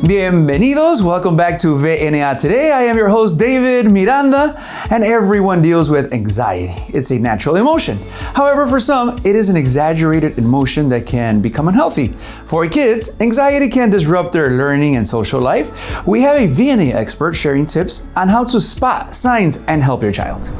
Bienvenidos, welcome back to VNA Today. I am your host, David Miranda, and everyone deals with anxiety. It's a natural emotion. However, for some, it is an exaggerated emotion that can become unhealthy. For kids, anxiety can disrupt their learning and social life. We have a VNA expert sharing tips on how to spot signs and help your child.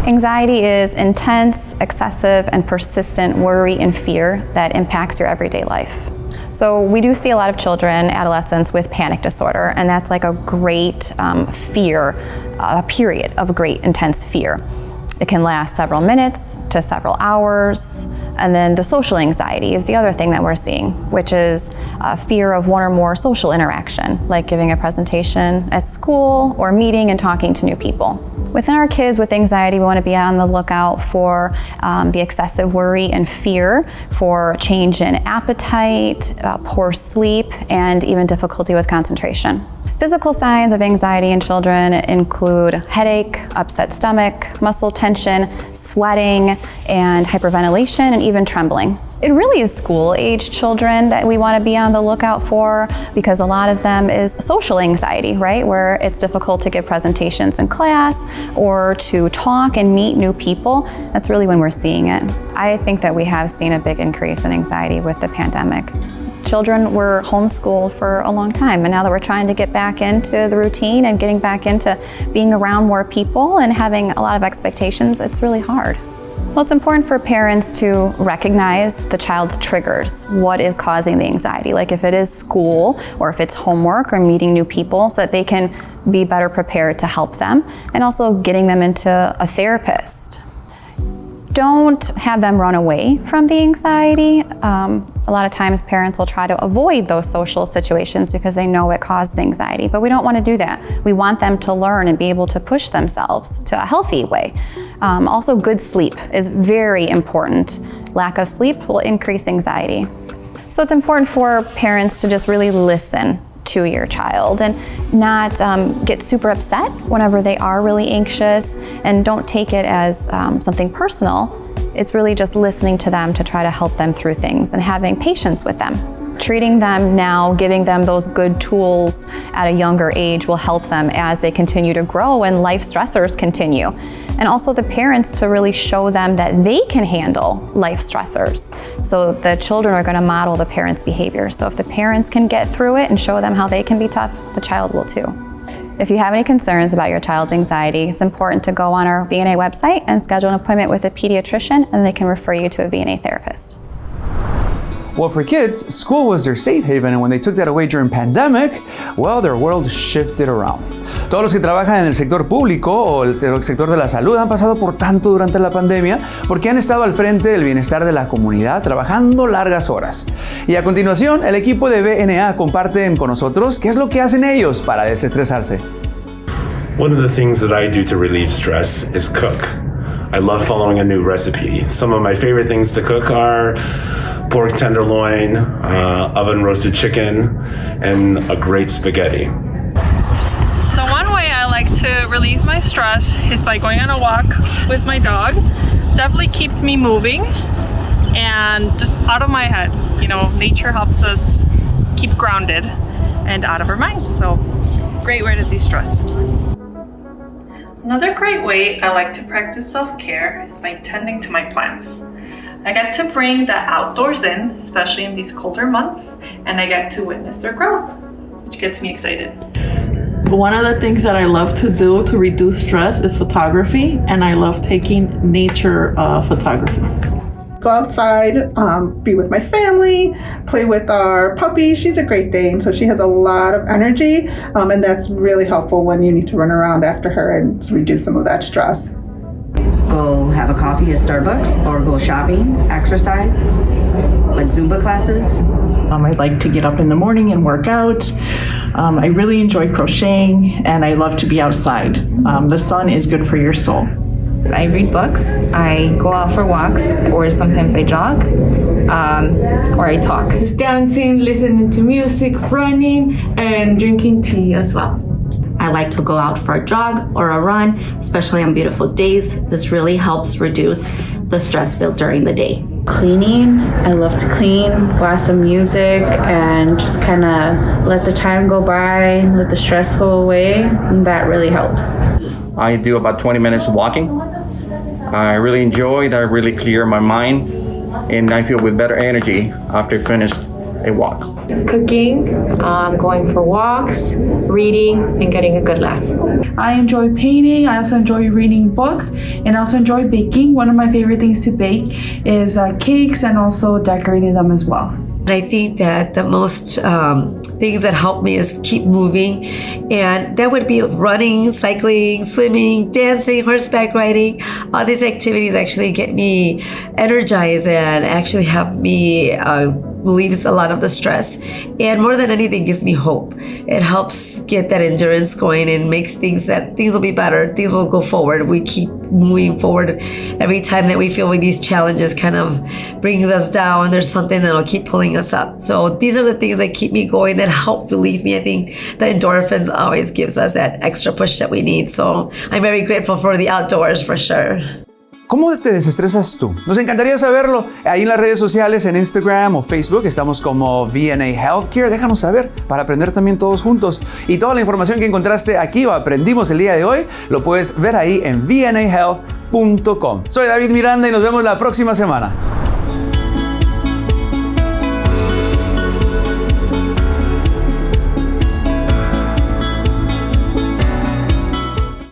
Anxiety is intense, excessive, and persistent worry and fear that impacts your everyday life. So we do see a lot of children, adolescents with panic disorder, and that's like a great fear, a period of great intense fear. It can last several minutes to several hours. And then the social anxiety is the other thing that we're seeing, which is fear of one or more social interaction, like giving a presentation at school or meeting and talking to new people. Within our kids with anxiety, we want to be on the lookout for the excessive worry and fear, for change in appetite, poor sleep, and even difficulty with concentration. Physical signs of anxiety in children include headache, upset stomach, muscle tension, sweating, and hyperventilation, and even trembling. It really is school-age children that we want to be on the lookout for, because a lot of them is social anxiety, right? Where it's difficult to give presentations in class or to talk and meet new people. That's really when we're seeing it. I think that we have seen a big increase in anxiety with the pandemic. Children were homeschooled for a long time, and now that we're trying to get back into the routine and getting back into being around more people and having a lot of expectations, it's really hard. Well, it's important for parents to recognize the child's triggers. What is causing the anxiety? Like if it is school or if it's homework or meeting new people, so that they can be better prepared to help them, and also getting them into a therapist. Don't have them run away from the anxiety. A lot of times parents will try to avoid those social situations because they know it causes anxiety, but we don't want to do that. We want them to learn and be able to push themselves to a healthy way. Also, good sleep is very important. Lack of sleep will increase anxiety. So it's important for parents to just really listen to your child and not get super upset whenever they are really anxious, and don't take it as something personal. It's really just listening to them to try to help them through things and having patience with them. Treating them now, giving them those good tools at a younger age will help them as they continue to grow and life stressors continue. And also the parents to really show them that they can handle life stressors. So the children are going to model the parents' behavior. So if the parents can get through it and show them how they can be tough, the child will too. If you have any concerns about your child's anxiety, it's important to go on our VNA website and schedule an appointment with a pediatrician, and they can refer you to a VNA therapist. Well, for kids, school was their safe haven, and when they took that away during pandemic, well, their world shifted around. Todos los que trabajan en el sector público o el sector de la salud han pasado por tanto durante la pandemia porque han estado al frente del bienestar de la comunidad trabajando largas horas. Y a continuación, el equipo de VNA comparten con nosotros qué es lo que hacen ellos para desestresarse. One of the things that I do to relieve stress is cook. I love following a new recipe. Some of my favorite things to cook are pork tenderloin, oven roasted chicken, and a great spaghetti. So one way I like to relieve my stress is by going on a walk with my dog. Definitely keeps me moving and just out of my head. You know, nature helps us keep grounded and out of our minds. So it's a great way to de-stress. Another great way I like to practice self-care is by tending to my plants. I get to bring the outdoors in, especially in these colder months, and I get to witness their growth, which gets me excited. One of the things that I love to do to reduce stress is photography, and I love taking nature photography. Go outside, be with my family, play with our puppy. She's a Great Dane, so she has a lot of energy, and that's really helpful when you need to run around after her and reduce some of that stress. Go have a coffee at Starbucks, or go shopping, exercise, like Zumba classes. I like to get up in the morning and work out. I really enjoy crocheting, and I love to be outside. The sun is good for your soul. I read books, I go out for walks, or sometimes I jog, or I talk. Dancing, listening to music, running, and drinking tea as well. I like to go out for a jog or a run, especially on beautiful days. This really helps reduce the stress felt during the day. Cleaning. I love to clean, blast some music, and just kind of let the time go by, let the stress go away. And that really helps. I do about 20 minutes of walking. I really enjoy it. I really clear my mind, and I feel with better energy after I finish a walk. Cooking, going for walks, reading, and getting a good laugh. I enjoy painting. I also enjoy reading books, and I also enjoy baking. One of my favorite things to bake is cakes, and also decorating them as well. I think that the most things that help me is keep moving, and that would be running, cycling, swimming, dancing, horseback riding. All these activities actually get me energized and actually have me relieves a lot of the stress, and more than anything gives me hope. It helps get that endurance going and makes things will be better, things will go forward. We keep moving forward. Every time that we feel like these challenges kind of brings us down, there's something that'll keep pulling us up. So these are the things that keep me going, that help relieve me. I think the endorphins always gives us that extra push that we need. So I'm very grateful for the outdoors for sure. ¿Cómo te desestresas tú? Nos encantaría saberlo. Ahí en las redes sociales, en Instagram o Facebook, estamos como VNA Health Care. Déjanos saber para aprender también todos juntos. Y toda la información que encontraste aquí o aprendimos el día de hoy, lo puedes ver ahí en vnahealth.com. Soy David Miranda y nos vemos la próxima semana.